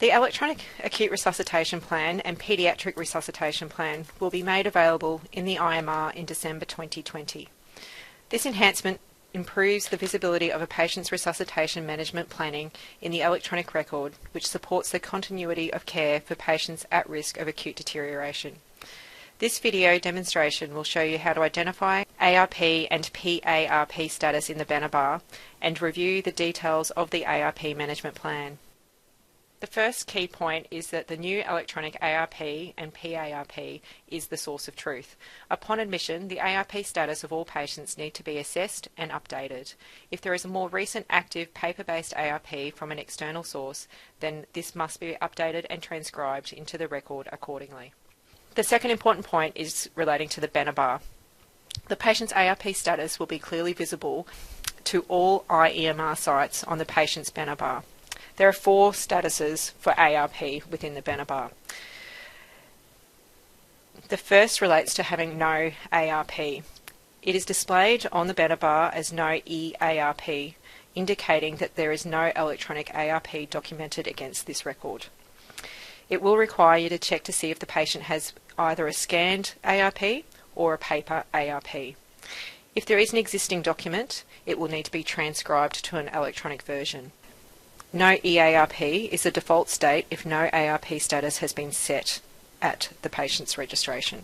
The Electronic Acute Resuscitation Plan and Paediatric Resuscitation Plan will be made available in the IMR in December 2020. This enhancement improves the visibility of a patient's resuscitation management planning in the electronic record, which supports the continuity of care for patients at risk of acute deterioration. This video demonstration will show you how to identify eARP and ePARP status in the banner bar and review the details of the eARP management plan. The first key point is that the new electronic eARP and ePARP is the source of truth. Upon admission, the eARP status of all patients need to be assessed and updated. If there is a more recent active paper-based eARP from an external source, then this must be updated and transcribed into the record accordingly. The second important point is relating to the banner bar. The patient's eARP status will be clearly visible to all iEMR sites on the patient's banner bar. There are 4 statuses for eARP within the banner bar. The first relates to having no eARP. It is displayed on the banner bar as no eARP, indicating that there is no electronic eARP documented against this record. It will require you to check to see if the patient has either a scanned eARP or a paper eARP. If there is an existing document, it will need to be transcribed to an electronic version. No eARP is the default state if no eARP status has been set at the patient's registration.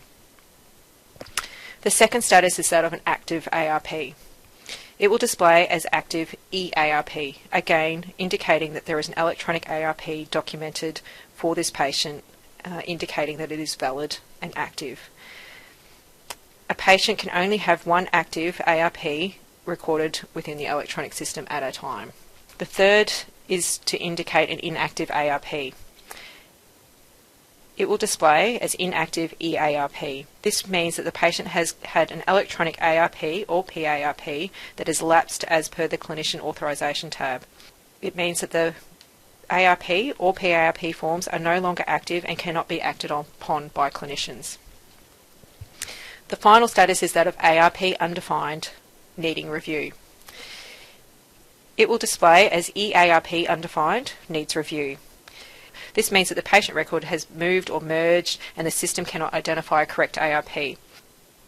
The second status is that of an active eARP. It will display as active eARP, again indicating that there is an electronic eARP documented for this patient, indicating that it is valid and active. A patient can only have one active eARP recorded within the electronic system at a time. The third is to indicate an inactive eARP. It will display as inactive eARP. This means that the patient has had an electronic eARP or ePARP that has lapsed as per the clinician authorisation tab. It means that the eARP or ePARP forms are no longer active and cannot be acted upon by clinicians. The final status is that of eARP undefined, needing review. It will display as eARP undefined, needs review. This means that the patient record has moved or merged and the system cannot identify a correct eARP.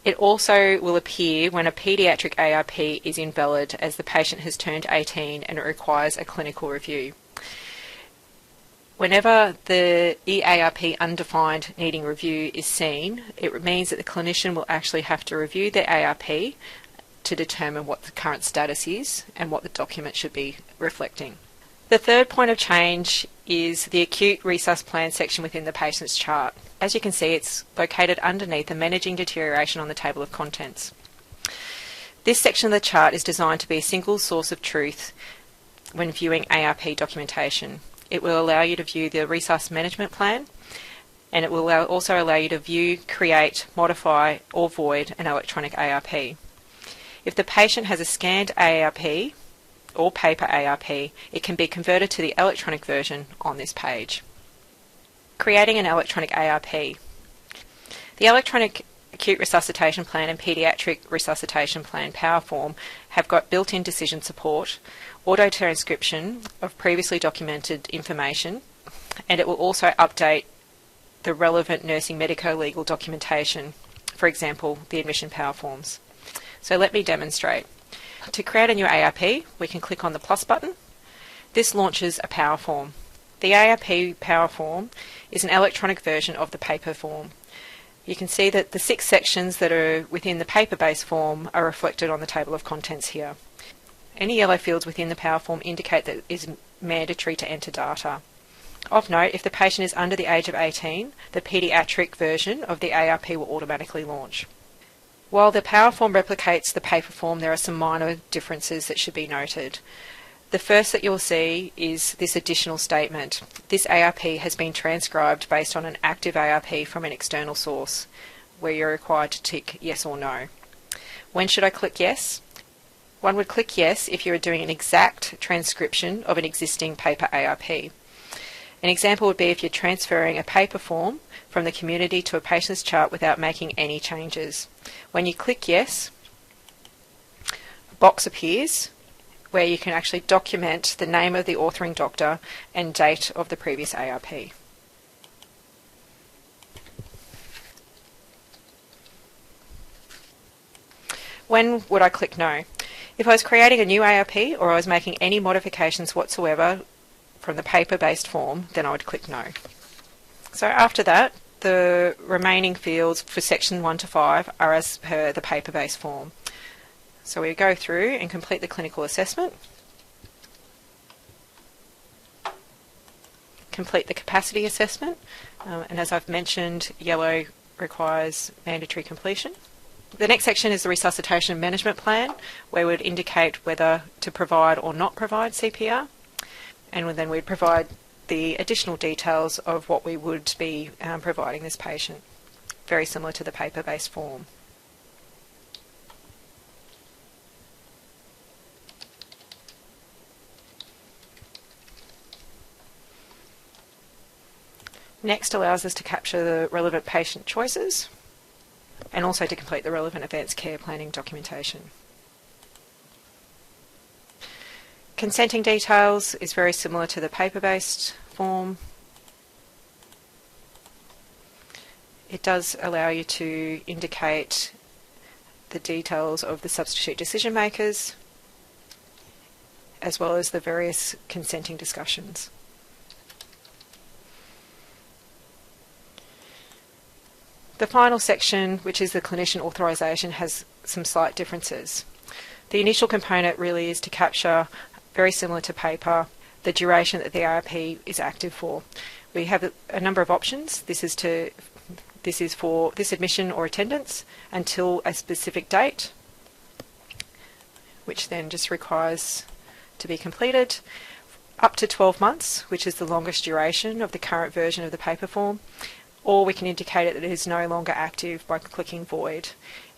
It also will appear when a paediatric eARP is invalid as the patient has turned 18 and it requires a clinical review. Whenever the eARP undefined needing review is seen, it means that the clinician will actually have to review the eARP to determine what the current status is and what the document should be reflecting. The third point of change is the acute resus plan section within the patient's chart. As you can see, it's located underneath the managing deterioration on the table of contents. This section of the chart is designed to be a single source of truth when viewing eARP documentation. It will allow you to view the resus management plan, and it will also allow you to view, create, modify or void an electronic eARP. If the patient has a scanned eARP or paper eARP, it can be converted to the electronic version on this page. Creating an electronic eARP. The Electronic Acute Resuscitation Plan and Paediatric Resuscitation Plan Power Form have got built-in decision support, auto-transcription of previously documented information, and it will also update the relevant nursing medico-legal documentation, for example, the admission power forms. So let me demonstrate. To create a new eARP, we can click on the plus button. This launches a power form. The eARP power form is an electronic version of the paper form. You can see that the 6 sections that are within the paper-based form are reflected on the table of contents here. Any yellow fields within the power form indicate that it is mandatory to enter data. Of note, if the patient is under the age of 18, the paediatric version of the eARP will automatically launch. While the power form replicates the paper form, there are some minor differences that should be noted. The first that you'll see is this additional statement. This eARP has been transcribed based on an active eARP from an external source, where you're required to tick yes or no. When should I click yes? One would click yes if you're doing an exact transcription of an existing paper eARP. An example would be if you're transferring a paper form from the community to a patient's chart without making any changes. When you click yes, a box appears where you can actually document the name of the authoring doctor and date of the previous eARP. When would I click No? If I was creating a new eARP or I was making any modifications whatsoever from the paper-based form, then I would click No. So after that, the remaining fields for section 1 to 5 are as per the paper-based form. So we go through and complete the clinical assessment, complete the capacity assessment, and as I've mentioned, yellow requires mandatory completion. The next section is the resuscitation management plan, where we'd indicate whether to provide or not provide CPR, and then we'd provide the additional details of what we would be providing this patient, very similar to the paper-based form. Next allows us to capture the relevant patient choices and also to complete the relevant advanced care planning documentation. Consenting details is very similar to the paper-based form. It does allow you to indicate the details of the substitute decision makers as well as the various consenting discussions. The final section, which is the clinician authorisation, has some slight differences. The initial component really is to capture, very similar to paper, the duration that the eARP is active for. We have a number of options. This is for this admission or attendance until a specific date, which then just requires to be completed, up to 12 months, which is the longest duration of the current version of the paper form, or we can indicate it that it is no longer active by clicking void.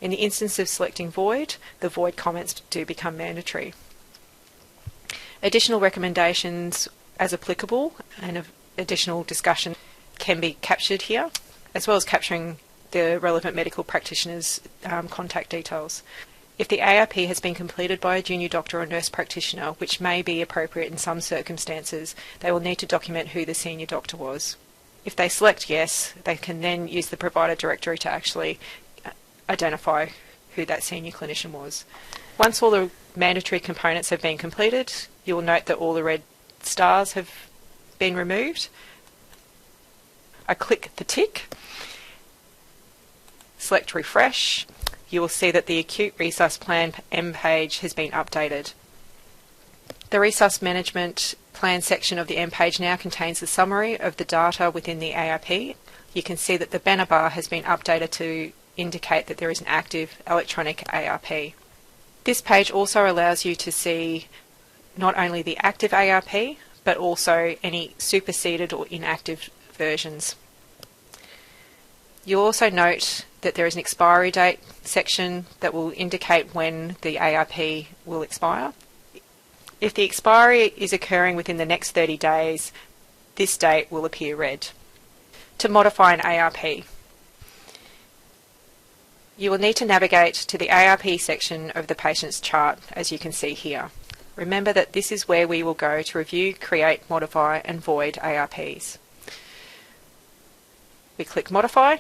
In the instance of selecting void, the void comments do become mandatory. Additional recommendations as applicable and additional discussion can be captured here, as well as capturing the relevant medical practitioner's contact details. If the eARP has been completed by a junior doctor or nurse practitioner, which may be appropriate in some circumstances, they will need to document who the senior doctor was. If they select yes, they can then use the provider directory to actually identify who that senior clinician was. Once all the mandatory components have been completed, you will note that all the red stars have been removed. I click the tick, select refresh. You will see that the acute resus plan M page has been updated. The resus management plan section of the M page now contains the summary of the data within the eARP. You can see that the banner bar has been updated to indicate that there is an active electronic eARP. This page also allows you to see not only the active eARP, but also any superseded or inactive versions. You'll also note that there is an expiry date section that will indicate when the eARP will expire. If the expiry is occurring within the next 30 days, this date will appear red. To modify an eARP, you will need to navigate to the eARP section of the patient's chart, as you can see here. Remember that this is where we will go to review, create, modify and void eARPs. We click Modify.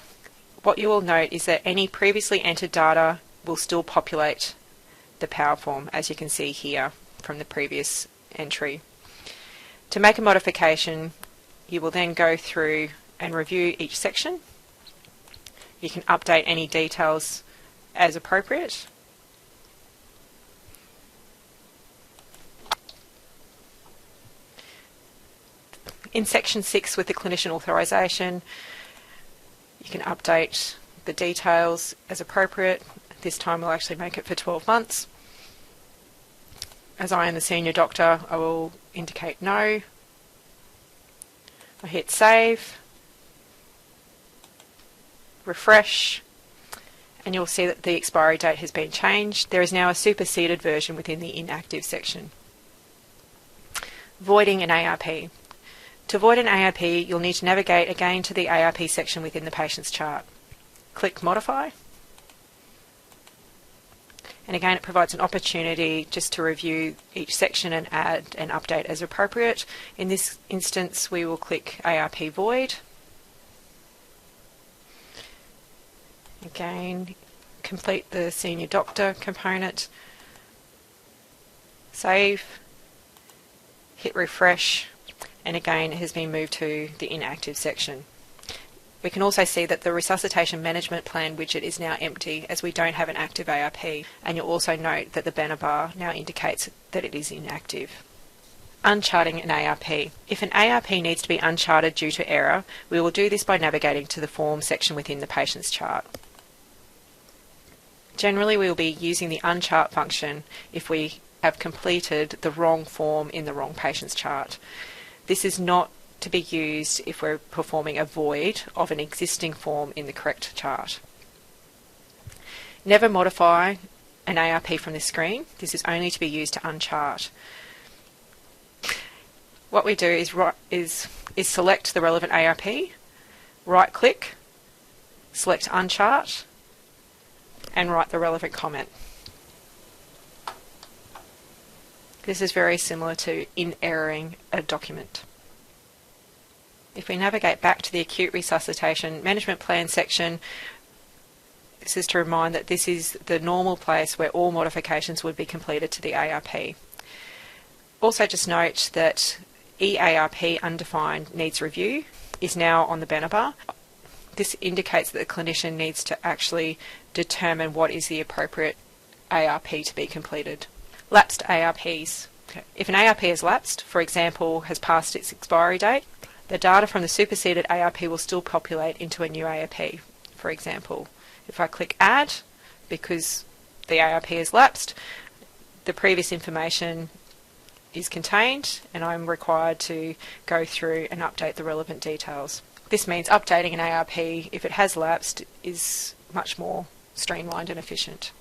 What you will note is that any previously entered data will still populate the power form, as you can see here from the previous entry. To make a modification, you will then go through and review each section. You can update any details as appropriate. In section 6 with the clinician authorisation, you can update the details as appropriate. This time we'll actually make it for 12 months. As I am the senior doctor, I will indicate no. I hit save, refresh, and you'll see that the expiry date has been changed. There is now a superseded version within the inactive section. Voiding an eARP. To void an eARP, you'll need to navigate again to the eARP section within the patient's chart. Click Modify. And again, it provides an opportunity just to review each section and add and update as appropriate. In this instance, we will click eARP void. Again, complete the senior doctor component, save, hit refresh, and again it has been moved to the inactive section. We can also see that the resuscitation management plan widget is now empty as we don't have an active eARP, and you'll also note that the banner bar now indicates that it is inactive. Uncharting an eARP. If an eARP needs to be uncharted due to error, we will do this by navigating to the form section within the patient's chart. Generally, we will be using the unchart function if we have completed the wrong form in the wrong patient's chart. This is not to be used if we're performing a void of an existing form in the correct chart. Never modify an eARP from this screen. This is only to be used to unchart. What we do is select the relevant eARP, right click, select unchart, and write the relevant comment. This is very similar to in-erroring a document. If we navigate back to the acute resuscitation management plan section, this is to remind that this is the normal place where all modifications would be completed to the eARP. Also just note that eARP undefined needs review is now on the banner bar. This indicates that the clinician needs to actually determine what is the appropriate eARP to be completed. Lapsed eARPs. Okay. If an eARP has lapsed, for example, has passed its expiry date, the data from the superseded eARP will still populate into a new eARP. For example, if I click Add, because the eARP has lapsed, the previous information is contained and I'm required to go through and update the relevant details. This means updating an eARP if it has lapsed is much more streamlined and efficient.